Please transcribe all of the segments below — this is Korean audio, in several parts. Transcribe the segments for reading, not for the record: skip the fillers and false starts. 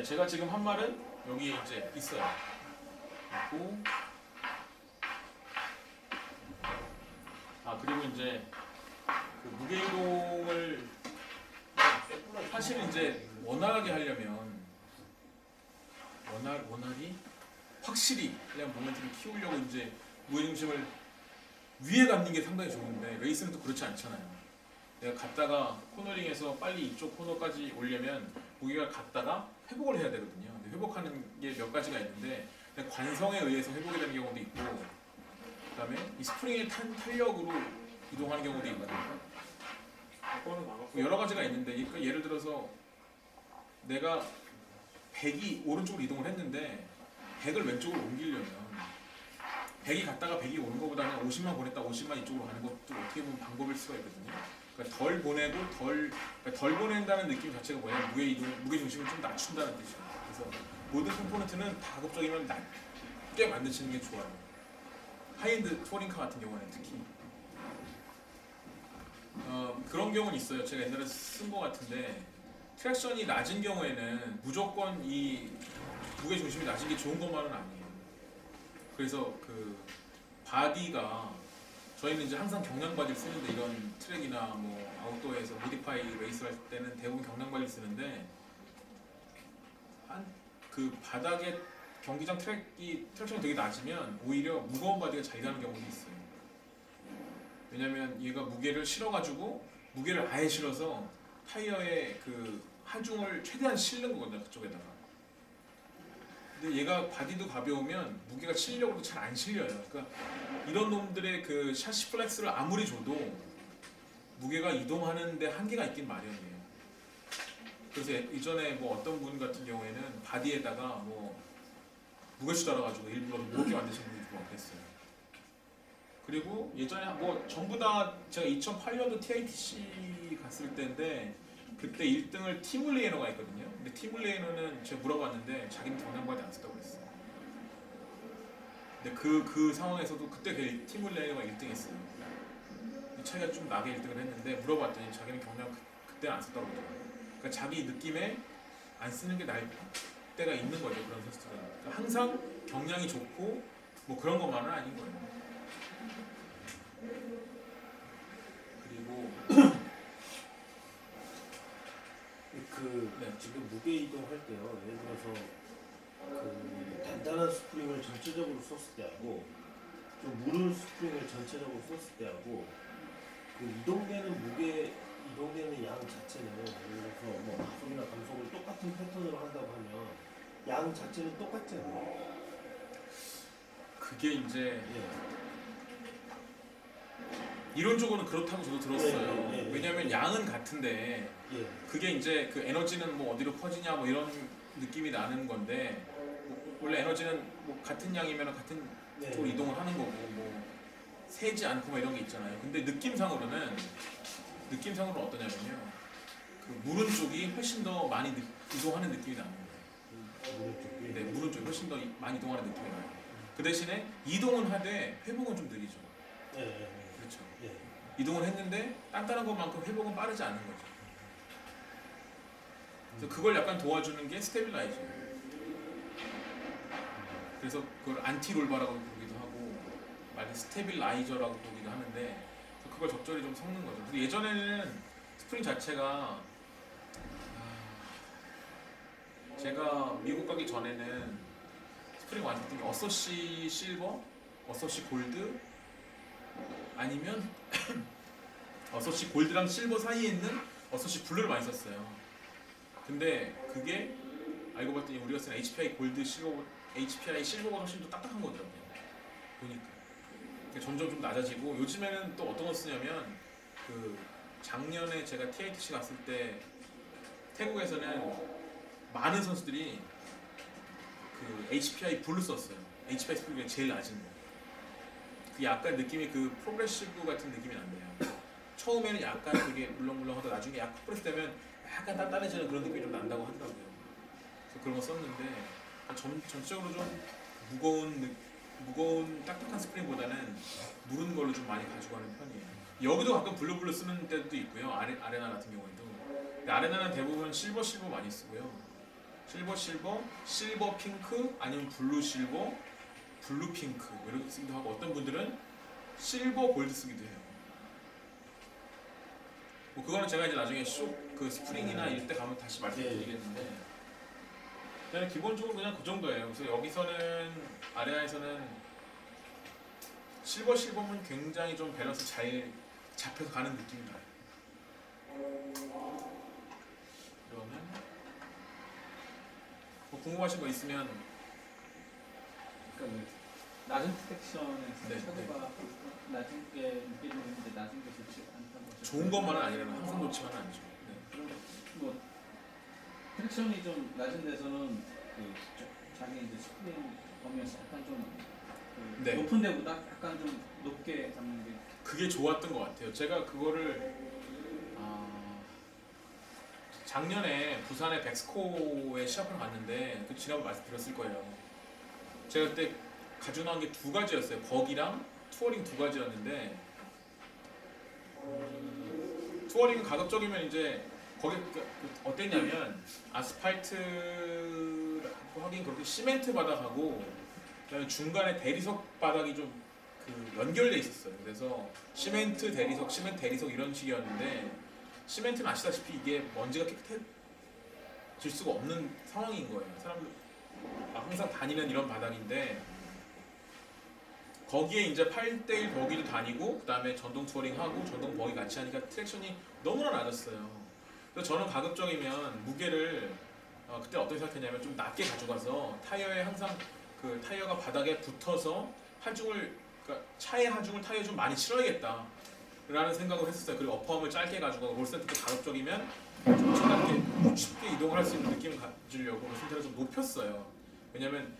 제가 지금 한 말은 여기 이제 있어요. 있고, 그리고 이제 그 무게 이동을 사실 이제 원활하게 하려면 원활히 확실히 그냥 모멘트를 키우려고 이제 무게 중심을 위에 갖는 게 상당히 좋은데 레이스는 또 그렇지 않잖아요. 내가 갔다가 코너링에서 빨리 이쪽 코너까지 오려면 무게가 갔다가 회복을 해야 되거든요. 근데 회복하는 게 몇 가지가 있는데 관성에 의해서 회복이 되는 경우도 있고, 그다음에 이 스프링의 탄력으로 이동하는 경우도 있고, 여러 가지가 있는데, 그러니까 예를 들어서 내가 100이 오른쪽으로 이동을 했는데 100을 왼쪽으로 옮기려면 100이 갔다가 100이 오는 것보다는 50만 보냈다 50만 이쪽으로 가는 것도 어떻게 보면 방법일 수가 있거든요. 그러니까 덜 보내고 덜 보낸다는 느낌 자체가 뭐냐면 무게 중심을 좀 낮춘다는 뜻이에요. 그래서 모든 컴포넌트는 가급적이면 낮게 만드시는 게 좋아요. 하이엔드 투어링카 같은 경우는 특히 그런 경우는 있어요. 제가 옛날에 쓴 것 같은데 트랙션이 낮은 경우에는 무조건 이 무게 중심이 낮은 게 좋은 것만은 아니에요. 그래서 그 바디가 저희는 이제 항상 경량 바디를 쓰는데, 이런 트랙이나 뭐 아웃도어에서 모디파이 레이스를 할 때는 대부분 경량 바디를 쓰는데, 한 그 바닥에 경기장 트랙션이 되게 낮으면 오히려 무거운 바디가 잘 가는 경우도 있어요. 왜냐면 얘가 무게를 실어가지고 무게를 아예 실어서 타이어에 그 하중을 최대한 실는 거거든요, 그쪽에다가. 근데 얘가 바디도 가벼우면 무게가 실려고도 잘 안 실려요. 그러니까 이런 놈들의 그 샤시 플렉스를 아무리 줘도 무게가 이동하는데 한계가 있긴 마련이에요. 그래서 이전에 뭐 어떤 분 같은 경우에는 바디에다가 뭐 무게수 달아가지고 일부러 무겁게 만드시는 분들도 많겠어요. 그리고 예전에 뭐 전부 다 제가 2008년도 TITC 갔을 때인데, 그때 1등을 티물레이너가 있거든요. 근데 티물레이너는 제가 물어봤는데 자기는 경량바디 안 썼다고 그랬어요. 근데 그 상황에서도 그때 그 티물레이너가 1등했어요. 차이가 좀 나게 1등을 했는데 물어봤더니 자기는 경량 그때 안 썼다고 그러더라고요. 그러니까 자기 느낌에 안 쓰는 게 나을 때가 있는 거죠, 그런 선수들은. 그러니까 항상 경량이 좋고 뭐 그런 것만은 아닌 거예요. 그리고 지금 무게 이동할 때요, 예를 들어서 그 단단한 스프링을 전체적으로 썼을 때하고 좀 무른 스프링을 전체적으로 썼을 때하고 그 이동되는 양 자체는, 예를 들어서 뭐 가속이나 감속을 똑같은 패턴으로 한다고 하면 양 자체는 똑같지 않나요? 그게 이제 이론적으로는 그렇다고 저도 들었어요. 왜냐하면 양은 같은데 그게 이제 그 에너지는 뭐 어디로 퍼지냐 뭐 이런 느낌이 나는 건데, 원래 에너지는 뭐 같은 양이면 같은 쪽으로 이동을 하는 거고 뭐 세지 않고 뭐 이런 게 있잖아요. 근데 느낌상으로는 어떠냐면요, 그 무른 쪽이 훨씬 더 많이 이동하는 느낌이 나는 거예요. 네, 무른 쪽이 훨씬 더 많이 이동하는 느낌이 나요. 그 대신에 이동은 하되 회복은 좀 느리죠. 그렇죠. 이동을 했는데 단단한 것만큼 회복은 빠르지 않은 거죠. 그래서 그걸 약간 도와주는 게 스테빌라이저예요. 그래서 그걸 안티롤바라고 부르기도 하고, 말이 스테빌라이저라고 부르기도 하는데, 그걸 적절히 좀 섞는 거죠. 그리고 예전에는 스프링 자체가 제가 미국 가기 전에는 스프링 많이 썼던 게 어서시 실버, 어서시 골드, 아니면 어서시 골드랑 실버 사이에 있는 어서시 블루를 많이 썼어요. 근데 그게 알고 봤더니 우리가 쓰는 HPI 골드, HPI 실버가 훨씬 더 딱딱한 거더라고요. 보니까 점점 좀 낮아지고, 요즘에는 또 어떤 거 쓰냐면, 그 작년에 제가 TITC 갔을 때 태국에서는 많은 선수들이 그 HPI 블루 썼어요. HPI 스프링이 제일 낮은 거. 그 약간 느낌이 그 프로그레시브 같은 느낌이 난대요. 처음에는 약간 되게 물렁물렁하다 나중에 약간 프레스 되면 약간 단단해지는 그런 느낌이 좀 난다고 하더라고요. 그래서 그런 거 썼는데, 전체적으로 좀 무거운 딱딱한 스프링보다는 무른 걸로 좀 많이 가지고 가는 편이에요. 여기도 가끔 블루 쓰는 때도 있고요. 아레나 같은 경우에도. 근데 아레나는 대부분 실버 많이 쓰고요. 실버 핑크 아니면 블루 실버, 블루 핑크 뭐 이렇게 쓰기도 하고 어떤 분들은 실버 골드 쓰기도 해요. 뭐 그거는 제가 이제 나중에 그 스프링이나 이럴 때 가면 다시 말씀드리겠는데 그냥 기본적으로 그냥 그 정도예요. 그래서 여기서는 아레아에서는 실버면 굉장히 좀 밸런스 잘 잡혀서 가는 느낌이 나요. 그러면 뭐 궁금하신 거 있으면 그러니까 낮은 트랙션에서 네, 차도가 낮은 게 느껴지는데 낮은 게 좋지 않다는 거죠. 좋은 것만은 아니라면 항상 좋지만은 않죠. 네. 그럼 뭐 트랙션이 좀 낮은 데서는 그 자기 이제 스프링 범위에서 약간 좀그 네. 높은 데보다 약간 좀 높게 잡는 게 그게 좋았던 것 같아요. 제가 그거를 작년에 부산의 백스코에 시합을 갔는데 그 지난번 말씀드렸을 거예요. 제가 그때 가지고 나온 게 두 가지였어요. 버기랑 투어링 두 가지였는데 투어링은 가급적이면 이제 거기 어땠냐면 아스팔트라고 하긴 그렇게 시멘트 바닥하고 그다음에 중간에 대리석 바닥이 좀 그 연결돼 있었어요. 그래서 시멘트 대리석 이런 식이었는데 시멘트는 아시다시피 이게 먼지가 깨끗해질 수가 없는 상황인 거예요. 사람들 항상 다니는 이런 바닥인데 거기에 이제 8대1 버기도 다니고 그 다음에 전동 투어링하고 전동 버기 같이 하니까 트랙션이 너무나 낮았어요. 그래서 저는 가급적이면 무게를 그때 어떻게 생각했냐면 좀 낮게 가져가서 타이어에 항상 그 타이어가 바닥에 붙어서 그러니까 차의 하중을 타이어에 좀 많이 실어야겠다 라는 생각을 했었어요. 그리고 어퍼함을 짧게 가지고 롤센터도 가급적이면 좀 차갑게 쉽게 이동을 할 수 있는 느낌을 가지려고 롤센터를 좀 높였어요. 왜냐면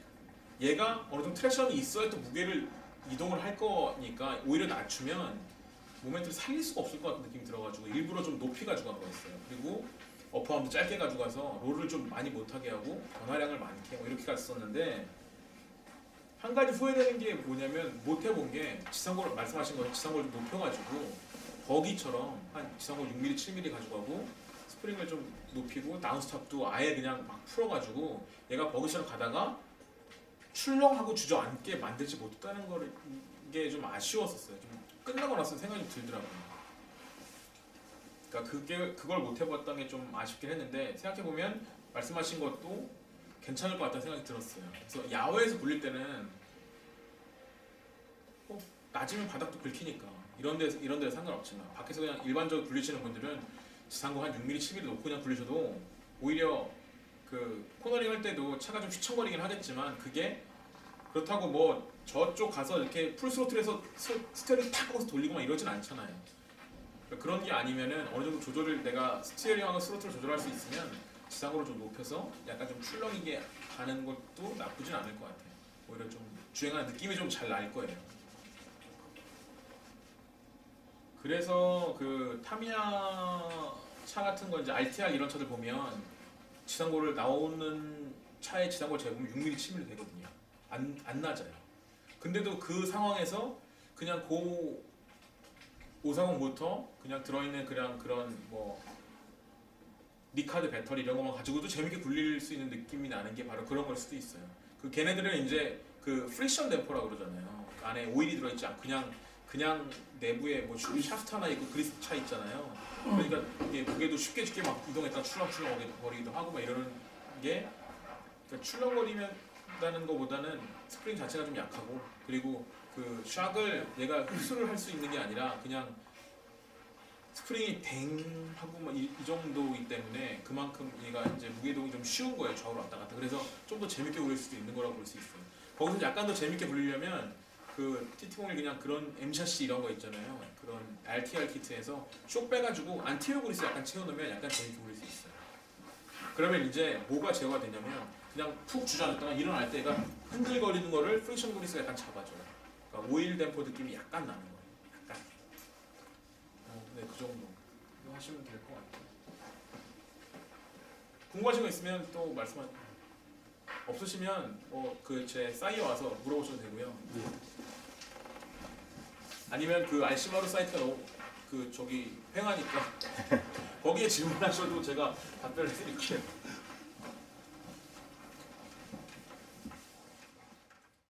얘가 어느 정도 트랙션이 있어야 또 무게를 이동을 할 거니까 오히려 낮추면 모멘트를 살릴 수가 없을 것 같은 느낌이 들어가지고 일부러 좀 높이 가지고 간 거였어요. 그리고 어퍼함도 짧게 가져가서 롤을 좀 많이 못하게 하고 변화량을 많게 이렇게 갔었는데 한 가지 후회되는 게 뭐냐면 못 해본 게 지상고를 말씀하신 거 지상고를 좀 높여가지고 버기처럼 한 지상고 6mm, 7mm 가져가고 스프링을 좀 높이고 다운스탑도 아예 그냥 막 풀어가지고 얘가 버기처럼 가다가 출렁하고 주저앉게 만들지 못했다는 게 좀 아쉬웠었어요. 좀 끝나고 나서 생각이 좀 들더라고요. 그러니까 그걸 못 해봤던 게 좀 아쉽긴 했는데 생각해 보면 말씀하신 것도 괜찮을 것 같다는 생각이 들었어요. 그래서 야외에서 굴릴 때는 낮으면 바닥도 긁히니까 이런 데서 상관없지만 밖에서 그냥 일반적으로 굴리시는 분들은 지상고 한 6mm, 7mm 놓고 그냥 굴리셔도 오히려 그 코너링 할 때도 차가 좀 휘청거리긴 하겠지만 그게 그렇다고 뭐 저쪽 가서 이렇게 풀 스로틀에서 스티어링 탁 하고서 돌리고 막 이러진 않잖아요. 그러니까 그런 게 아니면은 어느 정도 조절을 내가 스티어링하고 스로틀을 조절할 수 있으면 지상고를 좀 높여서 약간 좀 출렁이게 가는 것도 나쁘진 않을 것 같아요. 오히려 좀 주행하는 느낌이 좀 잘 날 거예요. 그래서 그 타미야 차 같은 거 이제 RTR 이런 차들 보면 지상고를 나오는 차의 지상고 재보면 6mm, 7mm 되거든요. 안 낮아요. 근데도 그 상황에서 그냥 고 540 모터 그냥 들어있는 그냥 그런 뭐 니카드 배터리 이런 것만 가지고도 재밌게 굴릴 수 있는 느낌이 나는 게 바로 그런 걸 수도 있어요. 그 걔네들은 이제 그 프릭션 댐퍼라고 그러잖아요. 그 안에 오일이 들어있지 않고 그냥 내부에 뭐 샤프트 하나 있고 그리스 차 있잖아요. 그러니까 이게 무게도 쉽게 막 이동했다 출렁거리기도 하고 막 이러는 게 그러니까 출렁거리다는 것보다는 스프링 자체가 좀 약하고 그리고 그 샥을 얘가 흡수를 할 수 있는 게 아니라 그냥 스프링이 댕 하고 막 이 정도이기 때문에 그만큼 얘가 이제 무게동이 좀 쉬운 거예요. 좌우로 왔다 갔다. 그래서 좀 더 재밌게 굴릴 수도 있는 거라고 볼 수 있어요. 거기서 약간 더 재밌게 굴리려면 그 TT01 그냥 그런 M샷시 이런 거 있잖아요. 그런 RTR 키트에서 쇽 빼가지고 안티어 그리스 약간 채워놓으면 약간 재밌게 굴릴 수 있어요. 그러면 이제 뭐가 제어가 되냐면 그냥 푹 주저앉았다가 일어날 때 얘가 흔들거리는 거를 프릭션 그리스가 약간 잡아줘요. 그러니까 오일 댐퍼 느낌이 약간 나는 거예요. 약간. 네, 그 정도 하시면 될 것 같아요. 궁금하신 거 있으면 또 없으시면 그 제 사이에 와서 물어보셔도 되고요. 아니면 그 알시마루 사이트가 너무 그 저기 횡하니까 거기에 질문하셔도 제가 답변을 해드릴게요.